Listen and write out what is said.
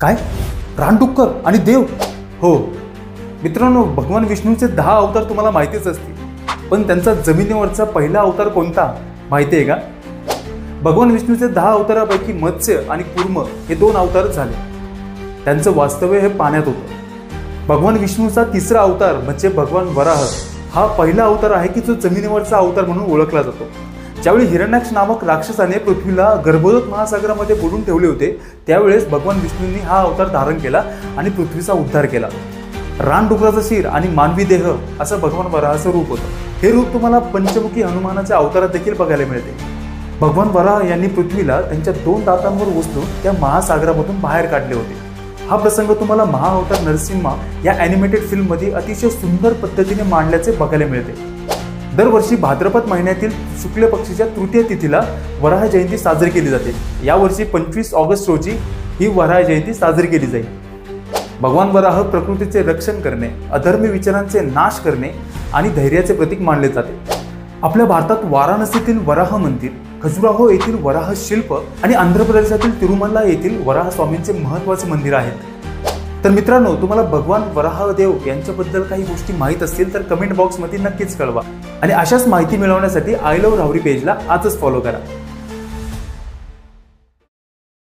काय? रानडुक्कर आणि देव? हो मित्रांनो, भगवान विष्णूचे 10 अवतार तुम्हाला माहितीच असतील, पण त्यांचा जमिनीवरचा पहिला अवतार कोणता माहिती आहे का? भगवान विष्णूचे 10 अवतारापैकी मत्स्य आणि कूर्म हे 2 अवतार झाले. त्यांचं वास्तव्य हे पाण्यात होतं. भगवान विष्णूचा तिसरा अवतार म्हणजे भगवान वराह हा पहिला अवतार आहे की जो जमिनीवरचा अवतार म्हणून ओळखला जातो. ज्यावेळी हिरण्याक्ष नामक राक्षसाने पृथ्वीला गर्भोदक महासागरामध्ये बुडून ठेवले होते, त्यावेळेस भगवान विष्णूंनी हा अवतार धारण केला आणि पृथ्वीचा उद्धार केला. रानडुकराचा शिर आणि मानवी देह असं भगवान वराहाचं रूप होतं. हे रूप तुम्हाला पंचमुखी हनुमानाच्या अवतारात देखील बघायला मिळते. भगवान वराह यांनी पृथ्वीला त्यांच्या 2 दातांवर उचलून त्या महासागरामधून बाहेर काढले होते. हा प्रसंग तुम्हाला महाअवतार नरसिंहा या ॲनिमेटेड फिल्ममध्ये अतिशय सुंदर पद्धतीने मांडल्याचे बघायला मिळते. दरवर्षी भाद्रपद महिन्यातील शुक्ल पक्षाच्या तृतीय तिथीला वराह जयंती साजरी केली जाते. यावर्षी 25 ऑगस्ट रोजी ही वराह जयंती साजरी केली जाईल. भगवान वराह प्रकृतीचे रक्षण करणे, अधर्मी विचारांचे नाश करणे आणि धैर्याचे प्रतीक मानले जाते. आपल्या भारतात वाराणसीतील वराह मंदिर, खजुराहो येथील वराह शिल्प आणि आंध्र प्रदेशातील तिरुमला येथील वराह स्वामींचे महत्त्वाचे मंदिर आहेत. तर मित्रांनो, तुम्हाला भगवान वराहदेव यांच्याबद्दल काही गोष्टी माहीत असतील तर कमेंट बॉक्समध्ये नक्कीच कळवा आणि अशाच माहिती मिळवण्यासाठी आय लव्ह राहुरी पेजला आजच फॉलो करा.